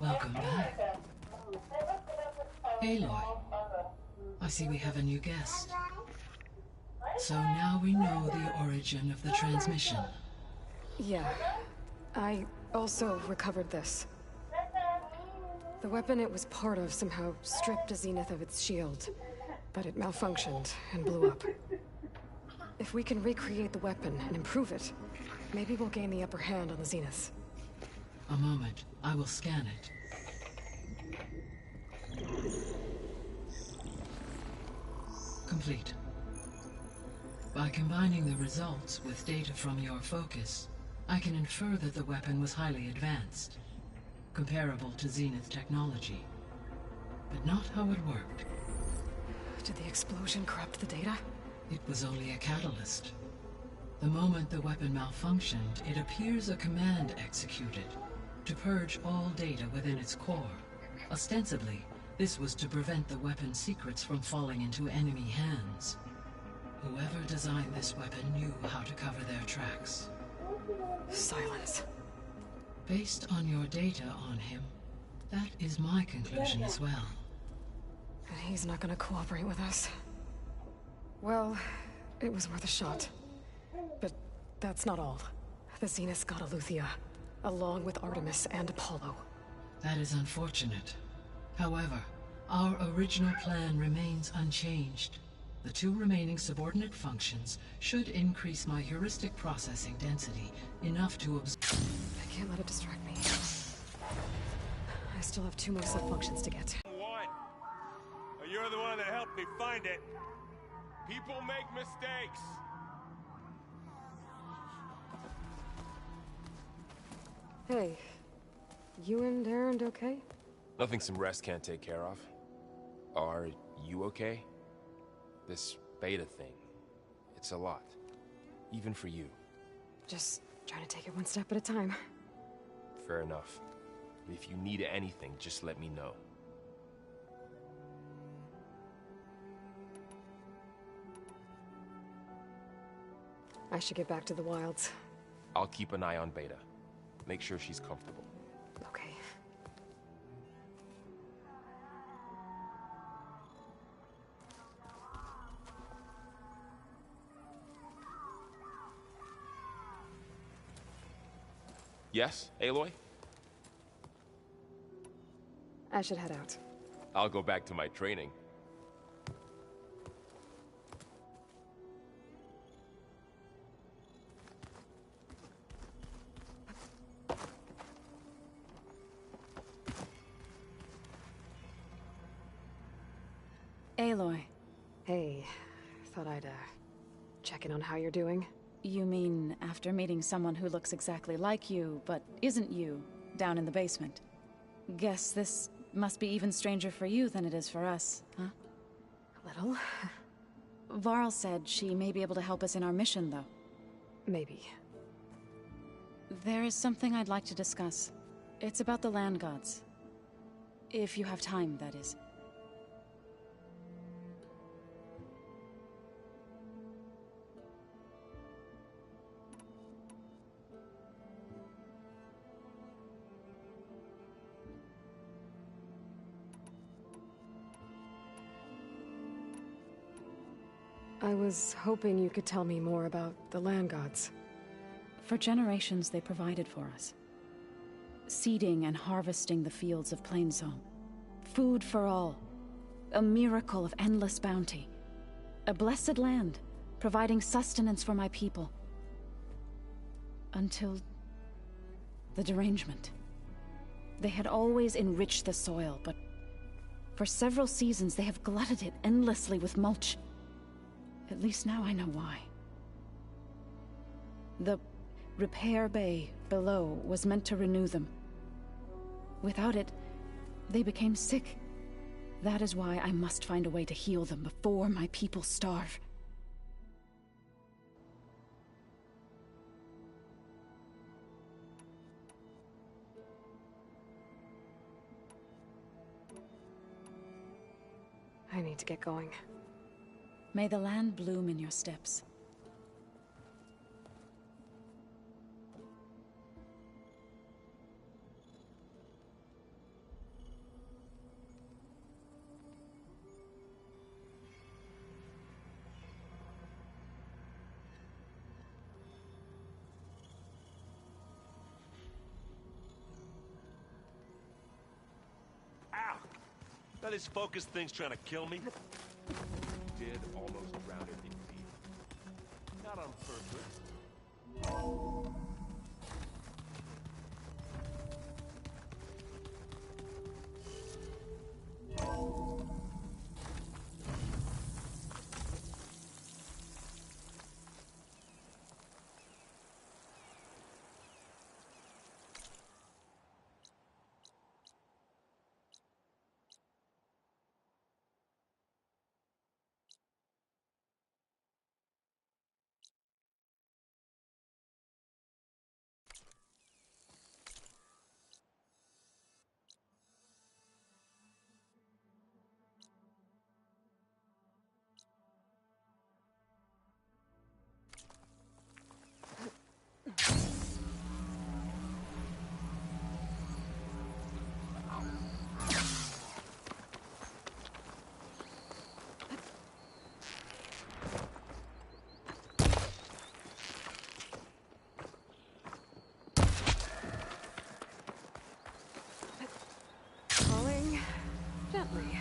Welcome back. Aloy, I see we have a new guest. So now we know the origin of the transmission. Yeah. I also recovered this. The weapon it was part of somehow stripped Zenith of its shield, but it malfunctioned and blew up. If we can recreate the weapon and improve it, maybe we'll gain the upper hand on the Zeniths. A moment, I will scan it. Complete. By combining the results with data from your focus, I can infer that the weapon was highly advanced, comparable to Zenith technology, but not how it worked. Did the explosion corrupt the data? It was only a catalyst. The moment the weapon malfunctioned, it appears a command executed to purge all data within its core. Ostensibly, this was to prevent the weapon's secrets from falling into enemy hands. Whoever designed this weapon knew how to cover their tracks. Silence. Based on your data on him, that is my conclusion as well. And he's not gonna cooperate with us. Well, it was worth a shot. But that's not all. The Zeniths got Aletheia, along with Artemis and Apollo. That is unfortunate. However, our original plan remains unchanged. The two remaining subordinate functions should increase my heuristic processing density enough to absorb. I can't let it distract me. I still have 2 more sub-functions to get. What? You're the one that helped me find it. People make mistakes. Hey, you and Aaron okay? Nothing some rest can't take care of. Are you okay? This beta thing, it's a lot. Even for you. Just trying to take it one step at a time. Fair enough. If you need anything, just let me know. I should get back to the wilds. I'll keep an eye on Beta. Make sure she's comfortable. Okay. Yes, Aloy? I should head out. I'll go back to my training. Aloy. Hey, thought I'd, check in on how you're doing. You mean after meeting someone who looks exactly like you, but isn't you, down in the basement? Guess this must be even stranger for you than it is for us, huh? A little. Varl said she may be able to help us in our mission, though. Maybe. There is something I'd like to discuss. It's about the land gods. If you have time, that is. I was hoping you could tell me more about the land gods. For generations, they provided for us. Seeding and harvesting the fields of Plainsong. Food for all. A miracle of endless bounty. A blessed land, providing sustenance for my people. Until the derangement. They had always enriched the soil, but for several seasons they have glutted it endlessly with mulch. At least now I know why. The repair bay below was meant to renew them. Without it, they became sick. That is why I must find a way to heal them before my people starve. I need to get going. May the land bloom in your steps. Now this focus thing's trying to kill me. Did almost drown it indeed. Not on purpose. Falling gently.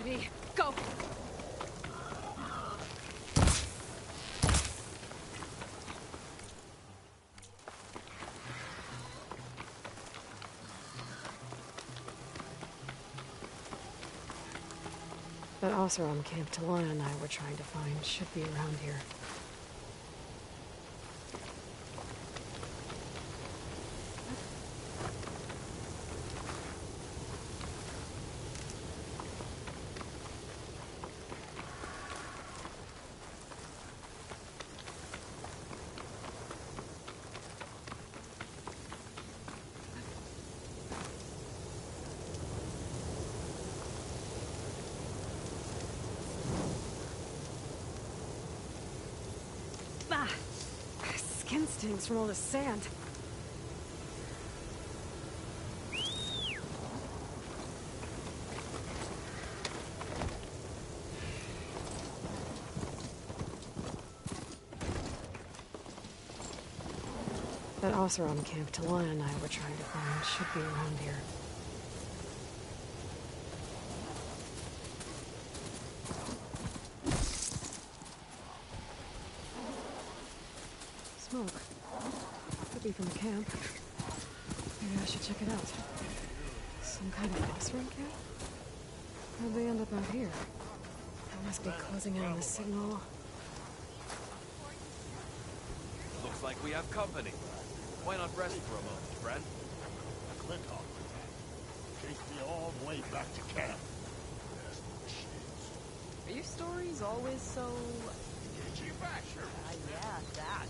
Ready? Go! That Oseram camp Talana and I were trying to find should be around here. Ah! Skin stings from all the sand. That Oseram camp Talana and I were trying to find should be around here. Smoke. Could be from the camp. Maybe I should check it out. Some kind of Oseram camp? How'd they end up out here? I must be closing in on the signal. like we have company. Why not rest for a moment, friend? Click off with that. Take me all the way back to camp. There's no shades. Are your stories always so... Get you back, sure. yeah, that.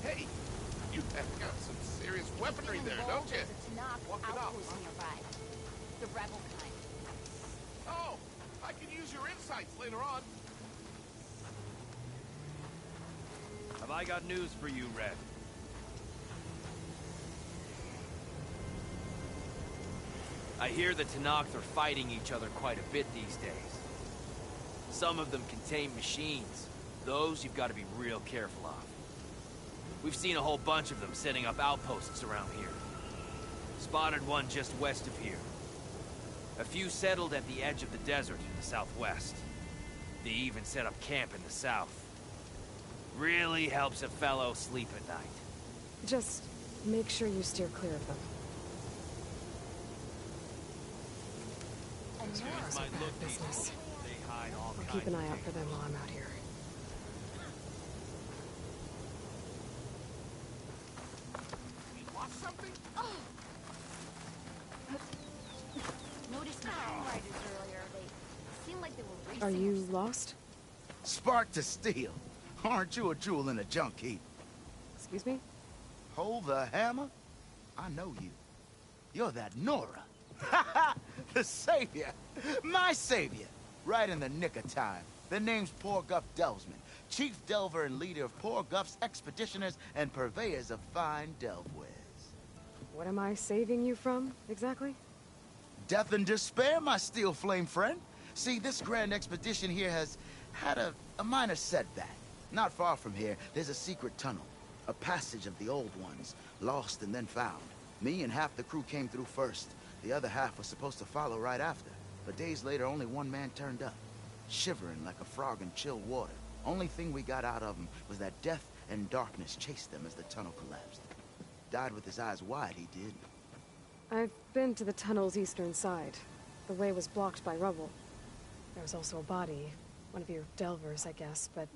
Hey, you have got some serious weaponry there, don't you? Walk it up. The rebel kind. Oh, I can use your insights later on. Have I got news for you, Red? I hear the Tenakth are fighting each other quite a bit these days. Some of them contain machines. Those you've got to be real careful of. We've seen a whole bunch of them setting up outposts around here. Spotted one just west of here. A few settled at the edge of the desert in the southwest. They even set up camp in the south. Really helps a fellow sleep at night. Just make sure you steer clear of them. These might look business. peaceful. They hide all I'll kinds keep an of eye out things. for them while I'm out here. We lost something? Noticed mine riders earlier. They seemed like they were racing. Are or you something. lost? Spark to steel. Aren't you a jewel in a junk heap? Excuse me? Hold the hammer? I know you. You're that Nora. The savior. My savior. Right in the nick of time. The name's Poor Guff Delvesman, chief delver and leader of Poor Guff's expeditioners and purveyors of fine delve wares. What am I saving you from, exactly? Death and despair, my steel flame friend. See, this grand expedition here has had a minor setback. Not far from here, there's a secret tunnel. A passage of the old ones, lost and then found. Me and half the crew came through first. The other half was supposed to follow right after. But days later, only one man turned up. Shivering like a frog in chill water. Only thing we got out of him was that death and darkness chased them as the tunnel collapsed. Died with his eyes wide, he did. I've been to the tunnel's eastern side. The way was blocked by rubble. There was also a body. One of your delvers, I guess, but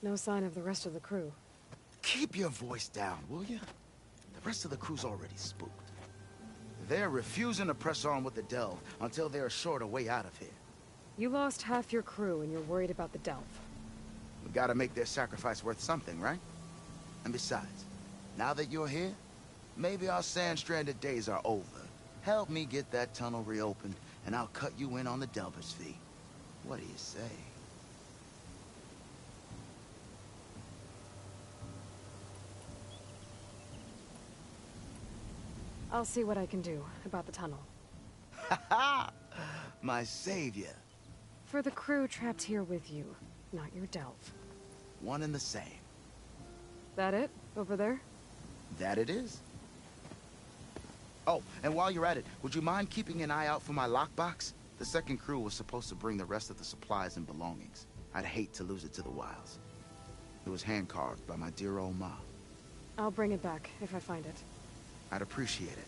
no sign of the rest of the crew. Keep your voice down, will you? The rest of the crew's already spooked. They're refusing to press on with the delve until they're assured a way out of here. You lost half your crew and you're worried about the delve. We gotta make their sacrifice worth something, right? And besides, now that you're here, maybe our sand-stranded days are over. Help me get that tunnel reopened, and I'll cut you in on the delver's fee. What do you say? I'll see what I can do about the tunnel. Ha ha! My savior. For the crew trapped here with you, not your delve. One and the same. That it? Over there? That it is. Oh, and while you're at it, would you mind keeping an eye out for my lockbox? The second crew was supposed to bring the rest of the supplies and belongings. I'd hate to lose it to the wilds. It was hand-carved by my dear old ma. I'll bring it back if I find it. I'd appreciate it.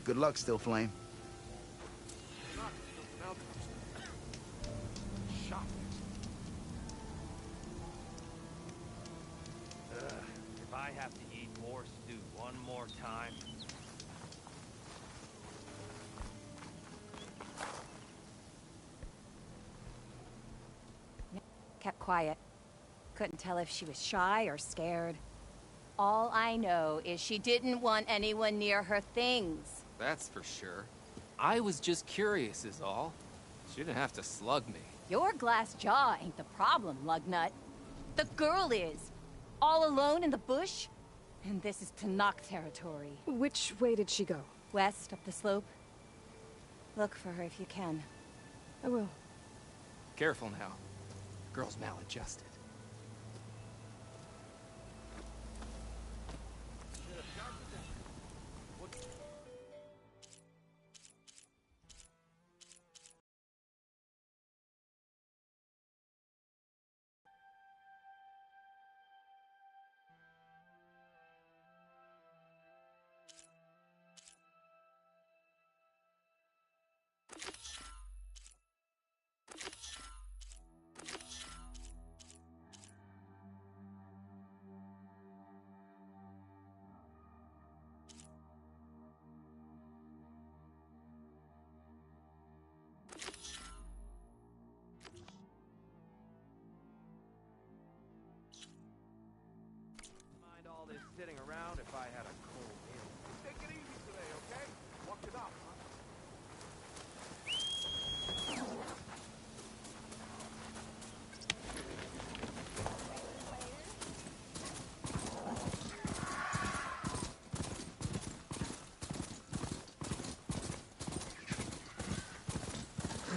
Good luck, Still Flame. If I have to eat more stew one more time... Kept quiet. Couldn't tell if she was shy or scared. All I know is she didn't want anyone near her things. That's for sure. I was just curious is all. She didn't have to slug me. Your glass jaw ain't the problem, Lugnut. The girl is. All alone in the bush. And this is Tenakth territory. Which way did she go? West, up the slope. Look for her if you can. I will. Careful now. Girl's maladjusted.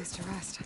place to rest.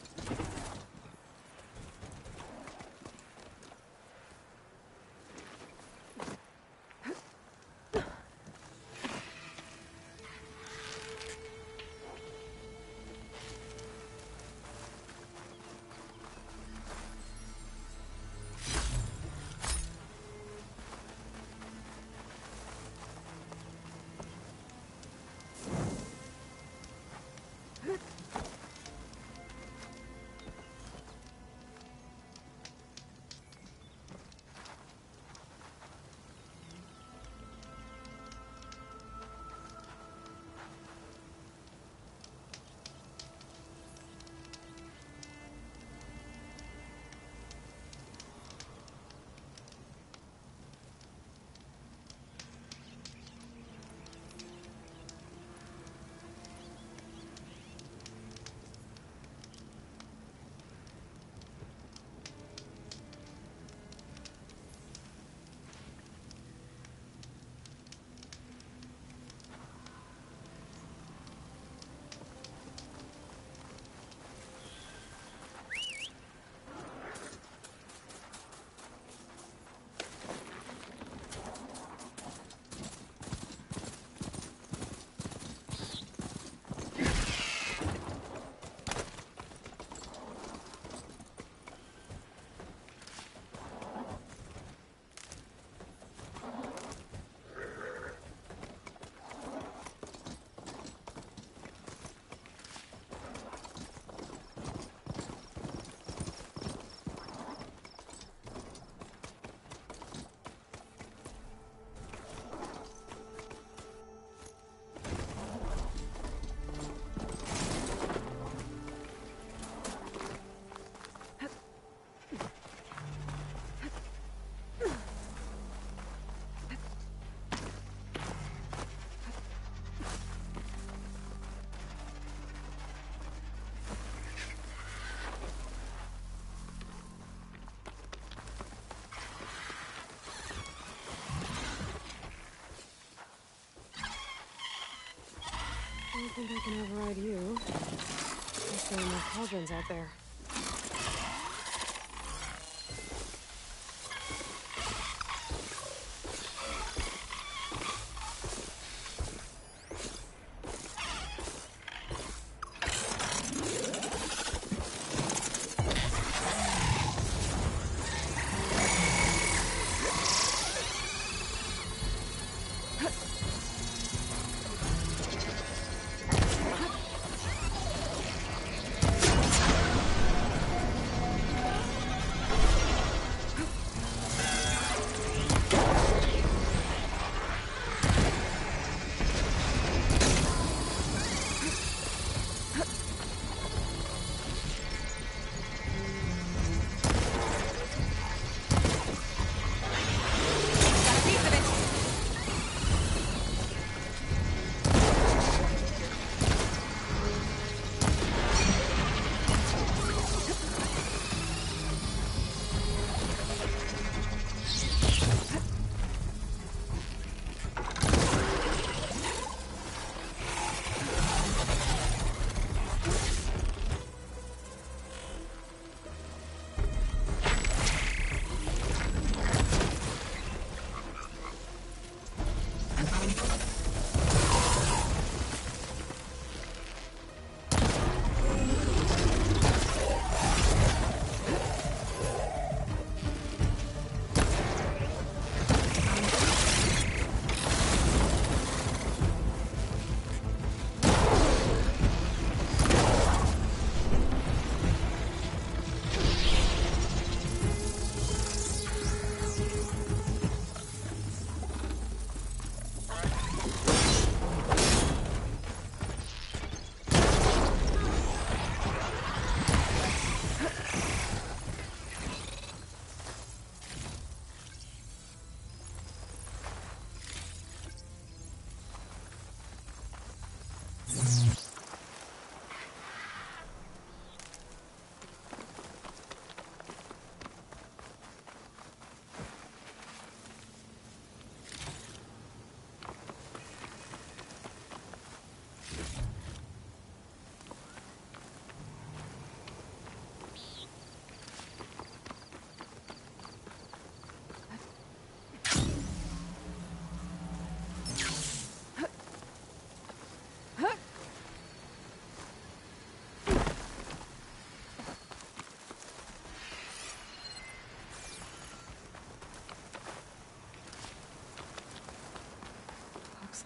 I don't think I can override you. There's so many cauldrons out there.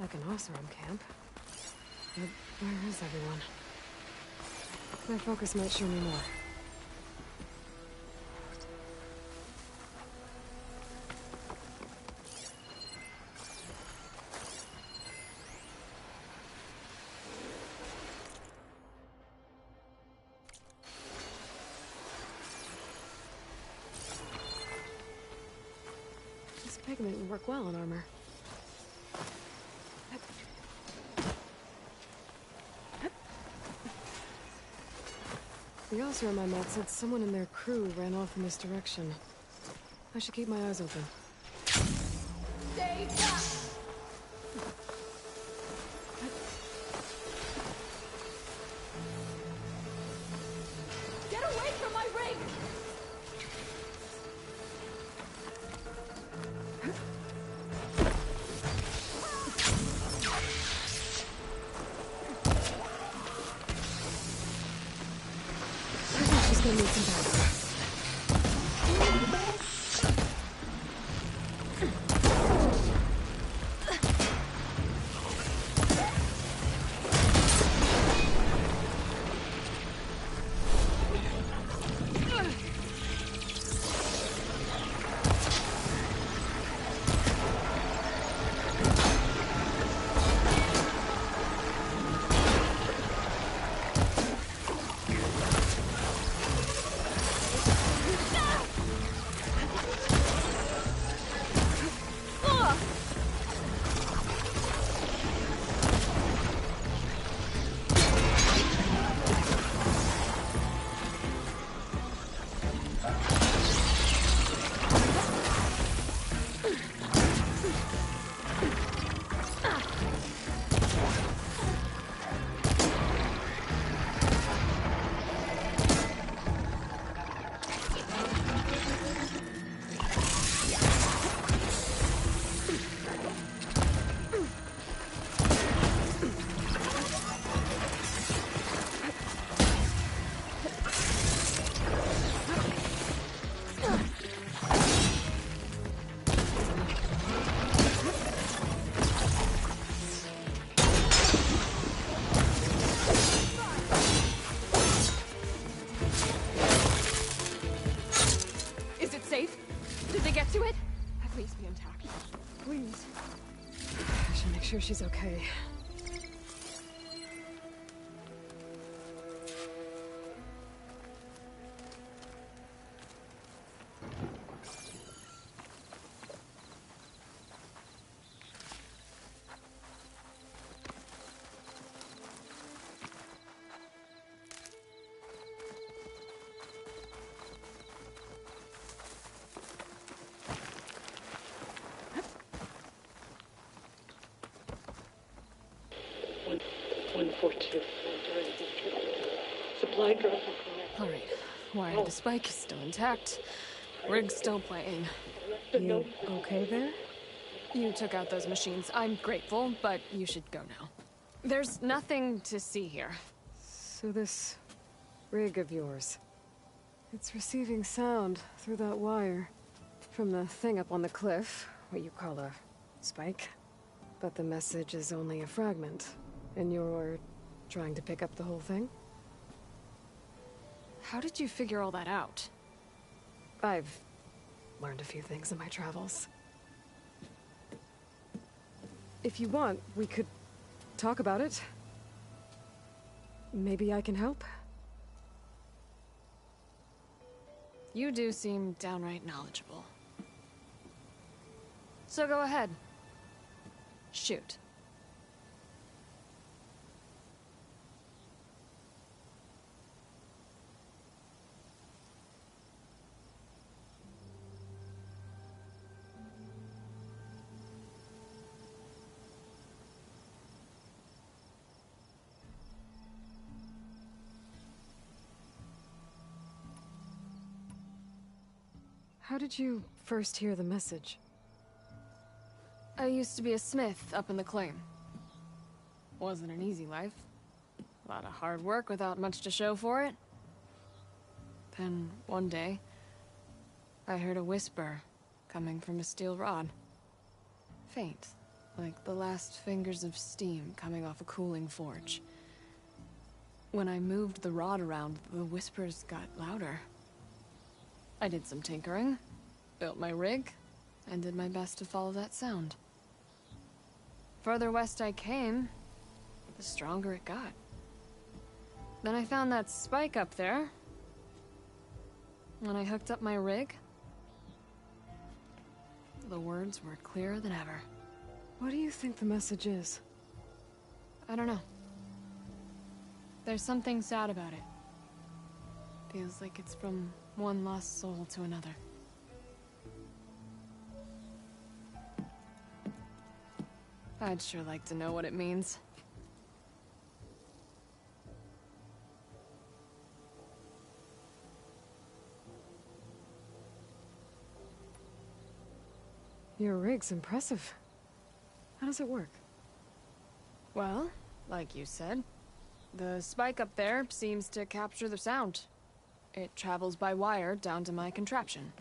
like an Oseram camp. But where is everyone? My focus might show me more. This pigment would work well on armor. The Oseram I met said someone in their crew ran off in this direction. I should keep my eyes open. Stay back! Get away from my ring! I think she's gonna need some backup. Is it safe? Did they get to it? At least be intact. Please. I should make sure she's okay. Supply drop. Alright. Wire the spike is still intact. Rig's still playing. You okay there? You took out those machines. I'm grateful, but you should go now. There's nothing to see here. So this rig of yours, it's receiving sound through that wire from the thing up on the cliff, what you call a spike. But the message is only a fragment, and you're trying to pick up the whole thing? How did you figure all that out? I've learned a few things in my travels. If you want, we could talk about it. Maybe I can help? You do seem downright knowledgeable. So go ahead. Shoot. How did you first hear the message? I used to be a smith up in the claim. Wasn't an easy life. A lot of hard work without much to show for it. Then, one day, I heard a whisper coming from a steel rod. Faint, like the last fingers of steam coming off a cooling forge. When I moved the rod around, the whispers got louder. I did some tinkering, built my rig, and did my best to follow that sound. Further west I came, the stronger it got. Then I found that spike up there. When I hooked up my rig, the words were clearer than ever. What do you think the message is? I don't know. There's something sad about it. Feels like it's from one lost soul to another. I'd sure like to know what it means. Your rig's impressive. How does it work? Well, like you said, the spike up there seems to capture the sound. It travels by wire down to my contraption.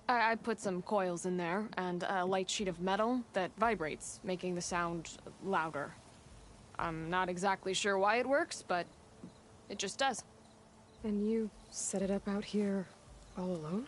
I put some coils in there, and a light sheet of metal that vibrates, making the sound louder. I'm not exactly sure why it works, but it just does. And you set it up out here all alone?